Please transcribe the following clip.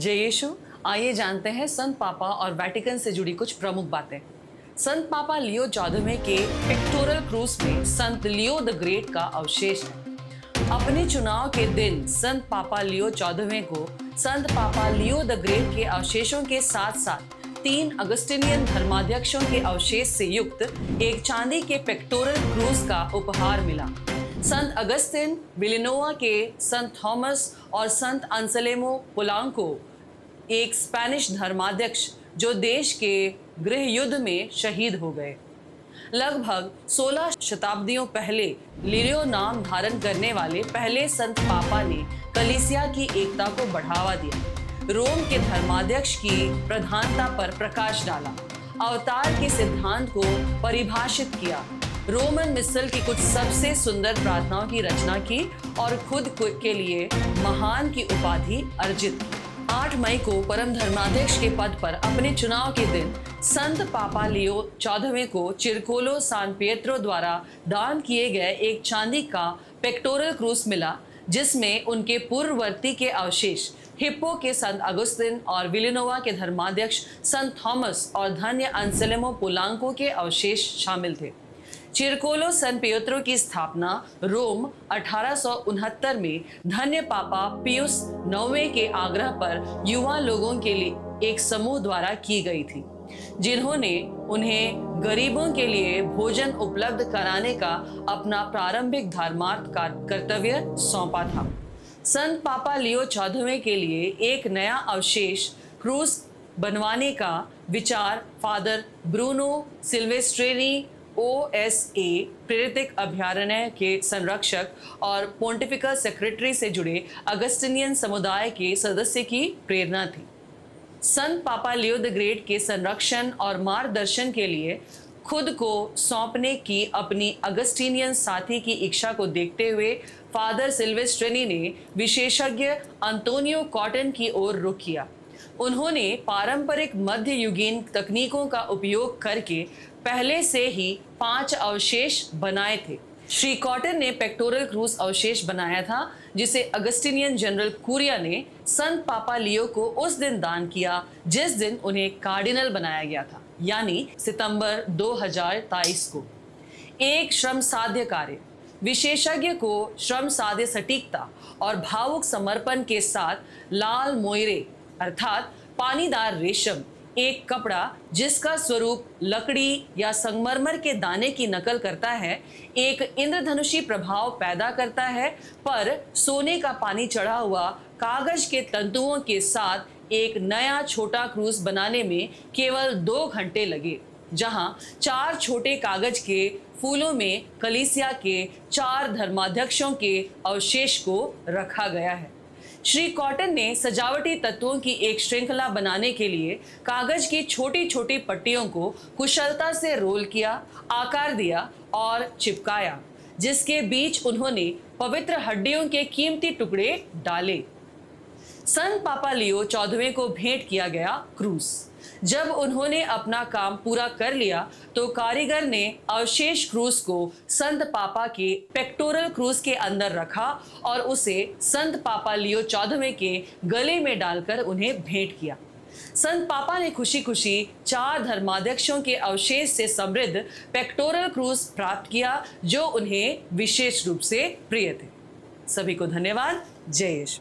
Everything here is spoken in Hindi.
जय यीशु। आइए जानते हैं संत पापा और वेटिकन से जुड़ी कुछ प्रमुख बातें। संत पापा लियो 14वें के पेक्टोरल क्रूस में संत लियो द ग्रेट का अवशेष है। अपने चुनाव के दिन संत पापा लियो 14वें को संत पापा लियो द ग्रेट के अवशेषों के साथ साथ 3 अगस्टिनियन धर्माध्यक्षों के अवशेष से युक्त एक चांदी के पेक्टोरल क्रूस का उपहार मिला। संत अगस्तिन, विलिनोवा के संत थॉमस और संत अंसेलेमो पोलांको, एक स्पेनिश धर्माध्यक्ष जो देश के गृह युद्ध में शहीद हो गए। लगभग 16 शताब्दियों पहले लिरियो नाम धारण करने वाले पहले संत पापा ने कलीसिया की एकता को बढ़ावा दिया, रोम के धर्माध्यक्ष की प्रधानता पर प्रकाश डाला, अवतार के सिद्धांत को परिभाषित किया, रोमन मिसल की कुछ सबसे सुंदर प्रार्थनाओं की रचना की और खुद के लिए महान की उपाधि अर्जित की। 8 मई को परम धर्माध्यक्ष के पद पर अपने चुनाव के दिन संत पापा लियो 14वें को चिरकोलो सान पिएत्रो द्वारा दान किए गए एक चांदी का पेक्टोरल क्रूस मिला, जिसमें उनके पूर्ववर्ती के अवशेष हिप्पो के संत अगुस्तिन और विलिनोवा के धर्माध्यक्ष संत थॉमस और धन्य अंसेलेमो पोलांको के अवशेष शामिल थे। चिरकोलो सान पिएत्रो की स्थापना रोम 1869 में धन्य पापा पियुस 9वें के आग्रह पर युवा लोगों के लिए एक समूह द्वारा की गई थी, जिन्होंने उन्हें गरीबों के लिए भोजन उपलब्ध कराने का अपना प्रारंभिक धर्मार्थ कर्तव्य सौंपा था। संत पापा लियो 14वें के लिए एक नया अवशेष क्रूस बनवाने का विचार फादर ब्रूनो सिल्वेस्ट्रेनी OSA प्रेरितिक अभयारण्य के संरक्षक और पोंटिफिकल सेक्रेटरी से जुड़े अगस्टिनियन समुदाय के सदस्य की प्रेरणा थी। संत पापा लियो द ग्रेट के संरक्षण और मार्गदर्शन के लिए खुद को सौंपने की अपनी अगस्टिनियन साथी की इच्छा को देखते हुए फादर सिल्वेस्ट्रेनी ने विशेषज्ञ अंतोनियो कॉटन की ओर रुख किया। उन्होंने पारंपरिक मध्ययुगीन तकनीकों का उपयोग करके पहले से ही 5 अवशेष बनाए थे। श्री कॉटन ने पेक्टोरल क्रूस अवशेष बनाया था, जिसे अगस्टिनियन जनरल कुरिया ने संत पापा लियो को उस दिन दान किया जिस दिन उन्हें कार्डिनल बनाया गया था, यानी सितंबर 2023 को। एक श्रम साध्य कार्य विशेषज्ञ को श्रम साध्य सटीकता और भावुक समर्पण के साथ लाल मोइरे अर्थात पानीदार रेशम, एक कपड़ा जिसका स्वरूप लकड़ी या संगमरमर के दाने की नकल करता है, एक इंद्रधनुषी प्रभाव पैदा करता है, पर सोने का पानी चढ़ा हुआ कागज के तंतुओं के साथ एक नया छोटा क्रूस बनाने में केवल 2 घंटे लगे, जहां 4 छोटे कागज के फूलों में कलीसिया के 4 धर्माध्यक्षों के अवशेष को रखा गया है। श्री कॉटन ने सजावटी तत्वों की एक श्रृंखला बनाने के लिए कागज की छोटी छोटी पट्टियों को कुशलता से रोल किया, आकार दिया और चिपकाया, जिसके बीच उन्होंने पवित्र हड्डियों के कीमती टुकड़े डाले। संत पापा लियो 14वें को भेंट किया गया क्रूस। जब उन्होंने अपना काम पूरा कर लिया तो कारीगर ने अवशेष क्रूस को संत पापा के पेक्टोरल क्रूस के अंदर रखा और उसे संत पापा लियो 14वें के गले में डालकर उन्हें भेंट किया। संत पापा ने खुशी खुशी 4 धर्माध्यक्षों के अवशेष से समृद्ध पेक्टोरल क्रूस प्राप्त किया, जो उन्हें विशेष रूप से प्रिय थे। सभी को धन्यवाद। जय यीशु।